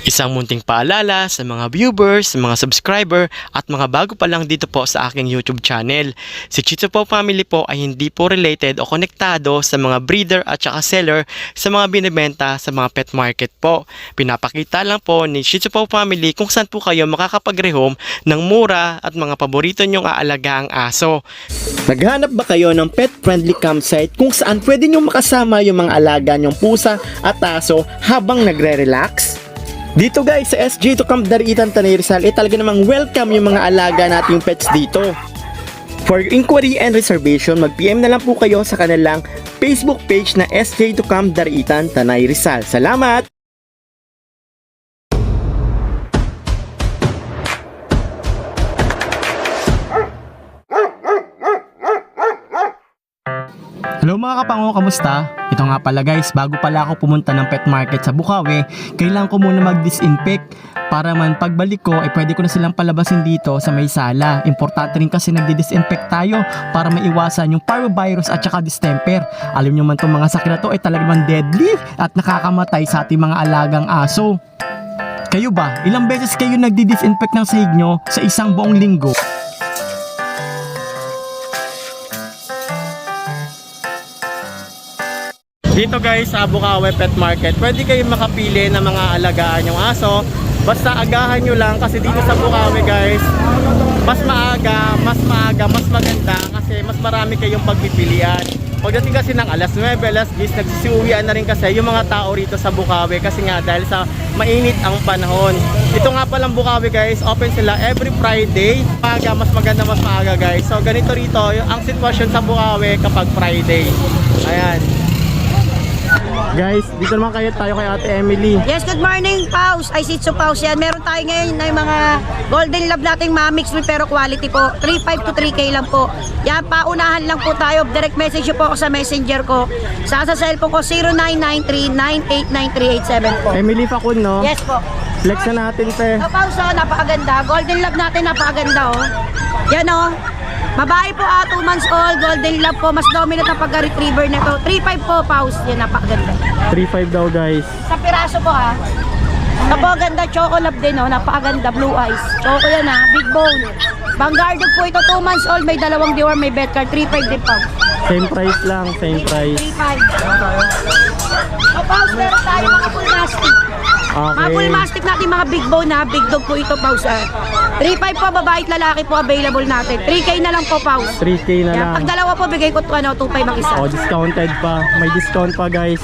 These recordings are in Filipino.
Isang munting paalala sa mga viewers, mga subscriber at mga bago pa lang dito po sa aking YouTube channel. Si Shih Tzu Paw Family po ay hindi po related o konektado sa mga breeder at saka seller sa mga binibenta sa mga pet market po. Pinapakita lang po ni Shih Tzu Paw Family kung saan po kayo makakapag-rehome ng mura at mga paborito nyong aalagaang aso. Naghanap ba kayo ng pet-friendly campsite kung saan pwede nyong makasama yung mga alaga nyong pusa at aso habang nagre-relax? Dito guys, sa SJ to Camp Dariitan, Tanay Rizal, talaga namang welcome yung mga alaga nating pets dito. For inquiry and reservation, mag-PM na lang po kayo sa kanilang Facebook page na SJ to Camp Dariitan, Tanay Rizal. Salamat! Hello mga kapango, kamusta? Ito nga pala guys, bago pala ako pumunta ng pet market sa Bukawi, kailangan ko muna mag-disinfect para man pagbalik ko ay pwede ko na silang palabasin dito sa may sala. Importante rin kasi nagdi-disinfect tayo para maiwasan yung parvovirus at saka distemper. Alam nyo man itong mga sakit na to ay talagang deadly at nakakamatay sa ating mga alagang aso. Kayo ba? Ilang beses kayo nagdi-disinfect ng sahig nyo sa isang buong linggo? Dito guys sa Bukawi Pet Market, pwede kayong makapili ng mga alagaan yung aso. Basta agahan nyo lang kasi dito sa Bukawi guys, mas maaga, mas maganda kasi mas marami kayong pagpipilian. Pagdating kasi ng alas 9, alas 10, nagsisiuwian na rin kasi yung mga tao rito sa Bukawi kasi nga dahil sa mainit ang panahon. Ito nga palang Bukawi guys, open sila every Friday. Mas maganda, mas maaga guys. So ganito rito ang sitwasyon sa Bukawi kapag Friday. Ayan. Guys, dito naman tayo kay Ate Emily. Yes, good morning, Paus. Ay, Shih Tzu Paus yan. Meron tayo ngayon na yung mga Golden Lab nating mamix pero quality po. 3.5 to 3K lang po. Yan, paunahan lang po tayo. Direct message po ako sa messenger ko. Sa cellphone ko, 0993-989-3887 po. Emily Facun, no? Yes po. Flex na natin, te. So, Paus, napakaganda. Golden Lab natin, napakaganda, oh. Yan, oh. Babae po, 2 months old, Golden Lab po, mas dominant ang pagka-retriever na to. 3.5 po, Paus. Yan, napakaganda. 3.5 daw, guys. Sa piraso po, ha. Napakaganda, Choco Lab din, oh. Napakaganda, blue eyes. Choco yan, ha. Big bone. Bangardog po ito, 2 months old, may dalawang deworm, may bed card, 3.5 din, Paus. Same price lang, same price. 3.5. So, Paus, meron tayo mga full mastiff. Mga full mastiff natin, mga big bone, ha. Big dog po ito, Paus, ha. 3.5 po, babae at lalaki po available natin. 3K na lang po, Paus. 3K na lang. Pag dalawa po, bigay ko 2.5 ang isa. Oh, discounted pa. May discount pa, guys.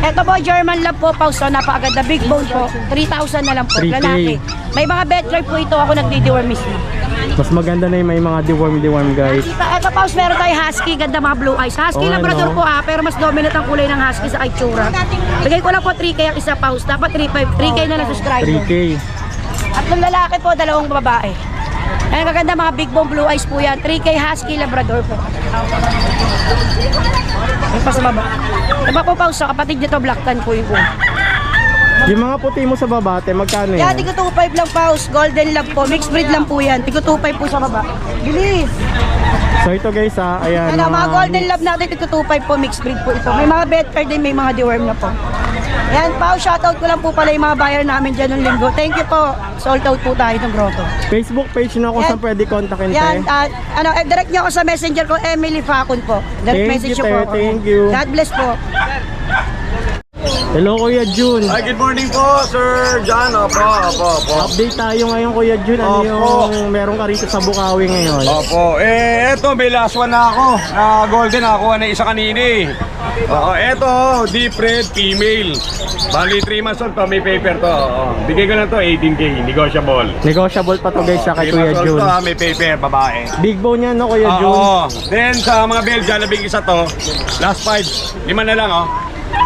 Ito po, German Lab po, Paus. So, napakaganda. Big bone po. 3,000 na lang po, 3K. lalaki. May mga bed drive po ito. Ako nagdi-deworm mismo. Mas maganda na yung may mga deworm, guys. Ito, Paus, meron tayo husky. Ganda mga blue eyes. Husky Labrador po, pero mas dominant ang kulay ng husky sa itsura. Bigay ko lang po 3K ang isa, Paus. Dapat 3K na lang subscriber. 3K. At ng lalaki po, 2 babae. Ayan, kaganda mga big bone blue eyes po yan. 3K husky Labrador po. Ayan pa sa baba. Diba po, Paus, sa kapatid nito, black tan po yung po. Yung mga puti mo sa babate, magkano Yan, yan? tigo 2.5 lang, Paus. Golden Lab po. Mixed breed lang po yan. Tigo 2.5 po sa baba. Bilis! So ito guys, ayan. Ano, mga Golden Lab natin, tigo 2.5 po. Mixed breed po ito. May mga bed card din, may mga deworm na po. Yan, Paus, shoutout ko lang po pala yung mga buyer namin dyan ng linggo. Thank you po. Sold out po tayo ng grotto. Facebook page na kung Yan. saan pwede kontakin, Yan, te. direct nyo ako sa messenger ko, Emily Facun po. Direct Thank message you, nyo po te. ako. Thank you. God bless po. Hello, Kuya Jun. Hi, good morning po, Sir John. Opo. Update tayo ngayon, Kuya Jun. Ano yung meron ka rito sa Bukawi ngayon? Opo. Eto, may last one na ako. Na golden ako na isa kanina eh. Oo, eto, deep red female. Bali 3 months old pa, may paper to. Bigay ko na to, 18K, negotiable. Negotiable pa to guys sa kay 3 Kuya months old Jun. to, may paper, babae. Big bone yan, no, Kuya Jun? Oo. Then sa mga Belgian, labing isa to. Last 5, 5 na lang, oh.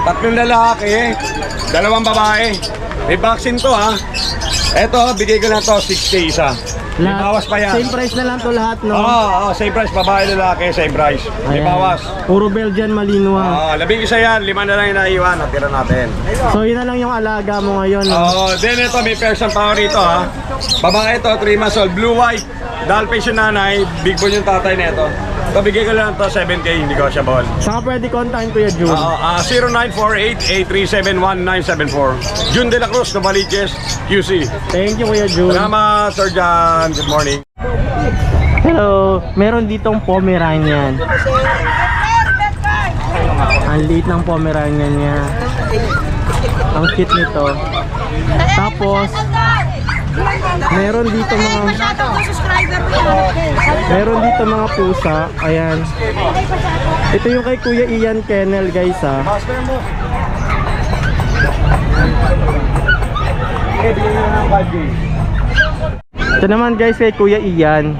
3 lalaki, 2 babae. May vaccine to, ha. Eto, bigay ko na to, 6K isa. May bawas pa yan. Same price na lang to lahat, no? Oo, same price, babae, lalaki, same price. May Ayan. bawas. Puro Belgian Malinois. Labing isa yan, 5 na lang yung naiwan, natira natin. So yun na lang yung alaga mo ngayon, no? Then ito, may Persian power rito, ha. Babae ito, 3 months old, blue white. Dalpes yung nanay, big bone yung tatay nito. Ito, bigay ko lang to 7K, negotiable. Saka pwede kontakin Kuya Jun. 0948-837-1974. Jun De La Cruz, Novaliches, QC. Thank you Kuya Jun. Salamat, Sir John. Good morning. Hello, meron ditong Pomeranian. Ang liit ng Pomeranian niya. Ang cute nito. Tapos, meron dito mga pusa. Ayan. Ito yung kay Kuya Ian Kennel, guys, ha. Ito naman, guys, kay Kuya Ian.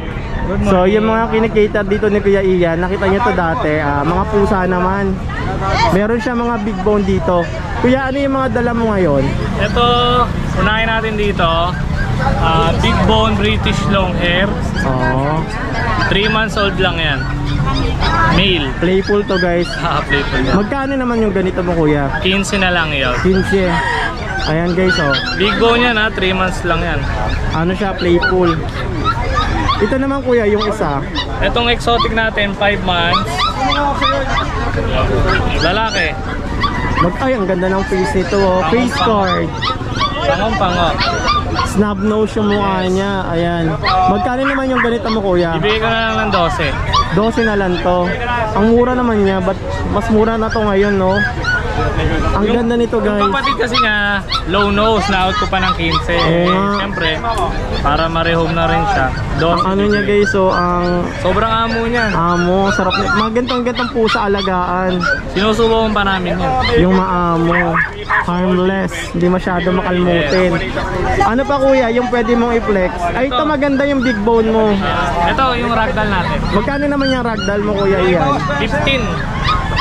So, yung mga kinikater dito ni Kuya Ian, nakita niyo to dati, mga pusa naman. Meron siya mga big bone dito. Kuya, ano yung mga dala mo ngayon? Ito, unahin natin dito. Big bone British long hair. Oo. 3 months old lang yan. Male. Playful to, guys. Playful yan. Magkano naman yung ganito mo, Kuya? 15 na lang yun. 15. Ayan, guys, oh. Big bone yan 3 months lang yan. Ano siya, playful. Ito naman, Kuya, yung isa. Itong exotic natin, 5 months. Lalaki. Ay, ang ganda ng face nito, oh. Face card. Pango. Snub nose yung mukha niya. Ayan. Magkano naman yung ganito mo, Kuya? Ibigay ko na lang ng 12. 12 na lang to. Ang mura naman niya, but mas mura na to ngayon, no? Ang ganda nito, guys. Yung kapatid kasi niya, low nose, na-out ko pa ng 15. Siyempre, para marehome na rin siya. Ang ano niya, guys, so ang Sobrang amo niya. amo, sarap niya. Mga gantong pusa alagaan. Sinusubukan pa namin yan. Yung maamo, harmless, hindi masyado makalmutin. Ano pa, Kuya, yung pwede mong i-flex? Ay, ito maganda yung big bone mo. Ito yung ragdoll natin. Magkano naman yung ragdoll mo, Kuya Ian? 15.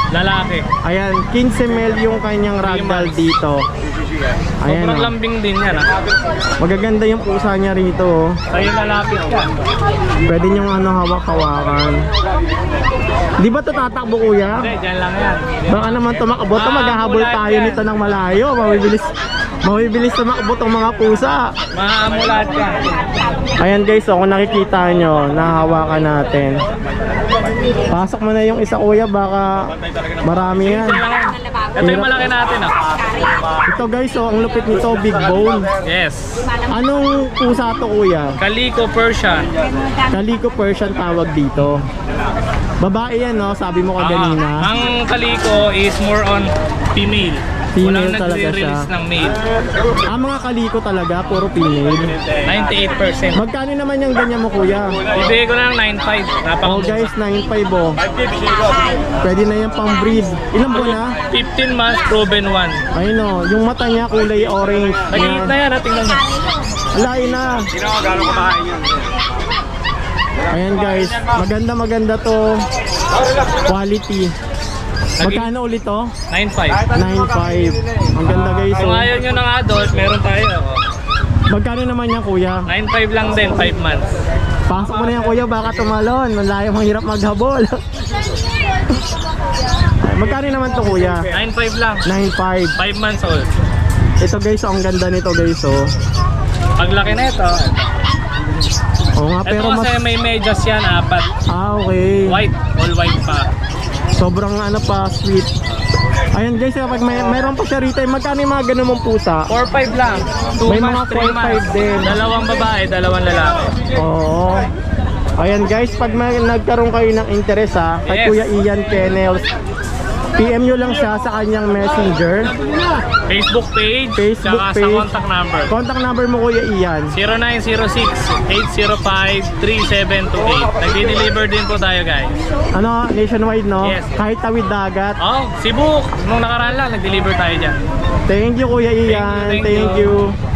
Lalaki. Ayan, 15 ml yung kanyang ragdoll dito. Ayan, Sobrang oh. lambing din yan. Magaganda yung pusa niya rito, oh. Sa'yo lalapit ka. Pwede niyong hawak-hawakan. Di ba ito tatakbo, Kuya? Hindi, dyan lang yan. Baka naman tumakbo ito, maghahabol tayo nito ng malayo. Mabibilis tumakbo itong mga pusa. Maamo lahat yan. Ayan, guys, so kung nakikita nyo, nahawakan natin. Pasok mo na yung isa, Kuya, baka marami yan. Ito yung malaki natin Ito, guys, so ang lupit nito, big bone. Yes. Anong pusa to, Kuya? Calico Persian. Calico Persian tawag dito. Babae yan, no? Sabi mo kanina. Ang Calico is more on female. Female Walang talaga nagre-release siya. ng male. Ang mga kaliko talaga, puro female. 98%. Magkano naman yung ganyan mo, Kuya? Ibigay ko na lang 9.5. Oh, Napakamura. guys, 9.5, oh. Pwede na yan pang breed. Ilang buwan na? 15 months proven one. Ayun, oh. Yung mata niya kulay orange. Nag-iit na yan, tingnan mo. Alain na. Gano'n kumain yun? Ayan, guys. Maganda to. Quality. Magkano ulit to? 9.5. 9.5. Ang ganda, guys, Kung oh. ayaw nyo ng adult, meron tayo. Magkano naman yan, Kuya? 9.5 lang din, 5 months. Pasok mo na yan, Kuya, baka tumalon. Malayo, mahirap maghabol. Magkano naman to, Kuya? 9.5 lang. 9.5. 5 months old. Ito, guys, oh, ang ganda nito, guys, oh. Paglaki na ito. Oo nga, Ito pero kasi may medyas yan, 4. okay. White, all white pa. Sobrang sweet. Ayan, guys, kapag mayroon pa siya rito, magkano yung mga ganun mong pusa? 4.5 lang. 2 May mga months, 3 months. 4.5 din. Dalawang babae, dalawang lalaki. Oo. Ayan, guys, pag nagkaroon kayo ng interest, kay Yes. Kuya Ian Kennels, PM nyo lang siya sa kanyang messenger. Facebook page, Facebook saka page. sa contact number. Contact number mo, Kuya Ian. 0906-805-3728. Nagdi-deliver din po tayo, guys. Ano, nationwide, no? Yes. Kahit tawid dagat. Oh, Cebu. Nung nakaraan lang, nag-deliver tayo dyan. Thank you, Kuya Ian. Thank Thank you. you.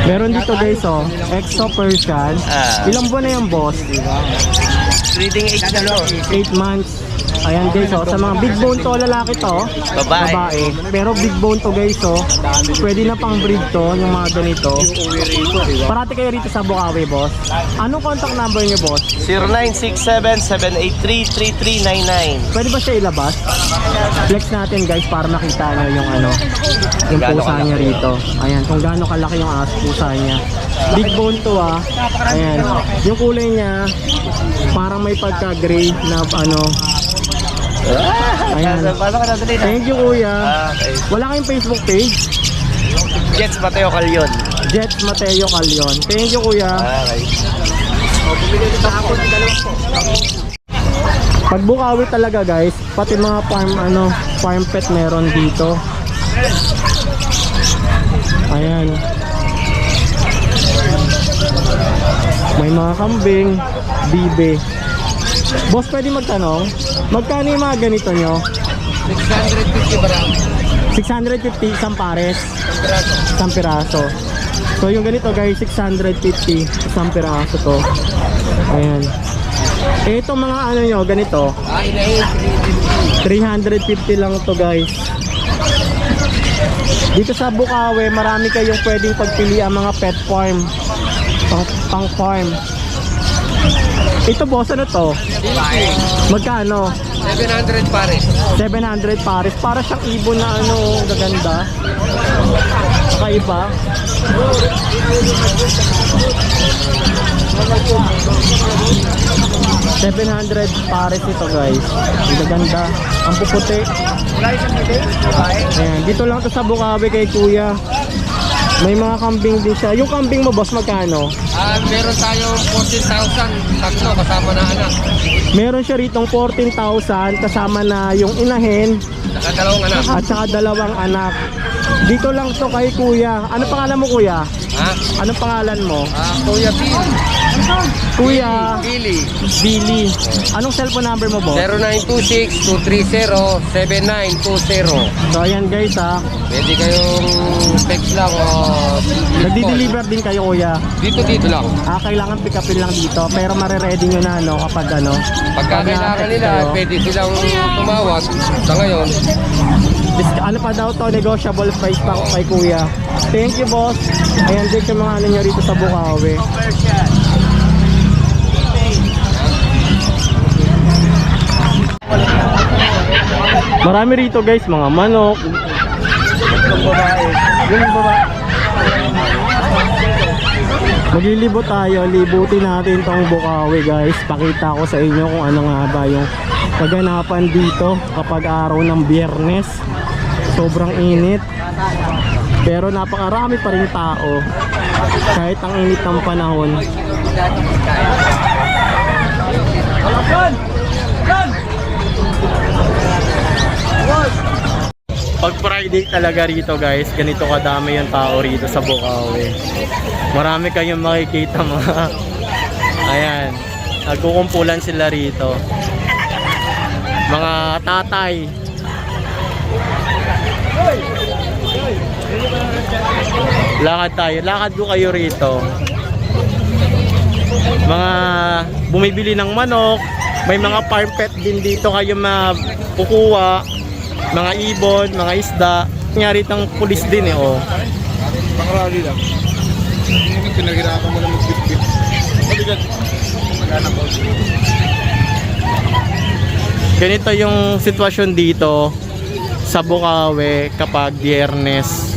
Meron dito, guys, oh. Exo Persian. Ilang buwan na yung boss? Breeding age na lang. 8 months. Ayan, guys, oh. Sa mga big bone to, lalaki to. Babae. Pero big bone to, guys, oh. Pwede na pang breed to, yung mga ganito. Parati kayo rito sa Bukawi, boss. Anong contact number niyo, boss? 0967-783-3399. Pwede ba siya ilabas? Flex natin, guys, para makita nyo yung yung Gaano pusa kalaki? niya rito. Ayan, kung gaano kalaki yung pusa niya. Big bone to Ayan. Yung kulay niya, parang may pagka-gray na ano. Ayan. Thank you kuya. Okay. Wala kayong Facebook page? Jets Mateo Calyon. Jets Mateo Calyon. Thank you kuya. Okay. Pag Bukawi talaga guys, pati mga farm pet meron dito. Ayan. May mga kambing, bibe. Boss, pwede magtanong? Magkano yung mga ganito nyo? 650 ba? 650 isang pares. Isang piraso. So yung ganito guys, 650 isang piraso to. Ayan. Ito mga ano nyo, ganito 350 lang to guys. Dito sa Bukawi, marami kayong pwedeng pagpilian mga pet farm, pang farm. Ito boss, ano to? Magkano? 700 pares. 700 pares. Para siyang ibon na ano, gaganda. Kakaiba. $700 pares ito guys. Ang gaganda. Ang puputi. Ayan. Dito lang to sa Bukawi kay kuya. May mga kambing din siya. Yung kambing mo boss, magkano? Meron tayong 14,000 tatlo kasama na anak. Meron siya ritong 14,000 kasama na yung inahin Nakadalawang anak. at saka dalawang anak. Dito lang to kay kuya. Ano pangalan mo kuya? Ha? Anong pangalan mo? Kuya Bill. Kuya Billy. Billy. Anong cellphone number mo boss? 0926-230-7920. So ayan guys Pwede kayong text lang o nagdi-deliver din kayo kuya. Dito lang. Kailangan pick upin lang dito pero mare-ready nyo na no kapag ano. Pagka kailangan na-text nila, kayo. pwede silang tumawag. Sa ngayon, Ano pa daw to, negotiable price pa kay kuya. Thank you boss. Ayan din yung mga ano nyo rito sa Bukawi. Marami rito guys, mga manok. Yung babae. Maglilibot tayo, libutin natin tong Bukawi guys. Pakita ko sa inyo kung ano nga ba yung kaganapan dito kapag araw ng Biyernes. Sobrang init. Pero napakarami pa rin tao kahit ang init ng panahon. Pag Friday talaga rito guys, ganito kadami yung tao rito sa Bukawi. Marami kayong makikita mga ayan, nagkukumpulan sila rito. Mga tatay. Lakad tayo, lakad ko kayo rito. Mga bumibili ng manok, may mga farm pet din dito kayo makukuha. Mga ibon, mga isda. Nangyari itong pulis din oh. Pakarali lang. Pinaghirapan mo na mag-bit-bit. Mabigat. Maghanap ako. Ganito yung sitwasyon dito sa Bukawi kapag Biyernes.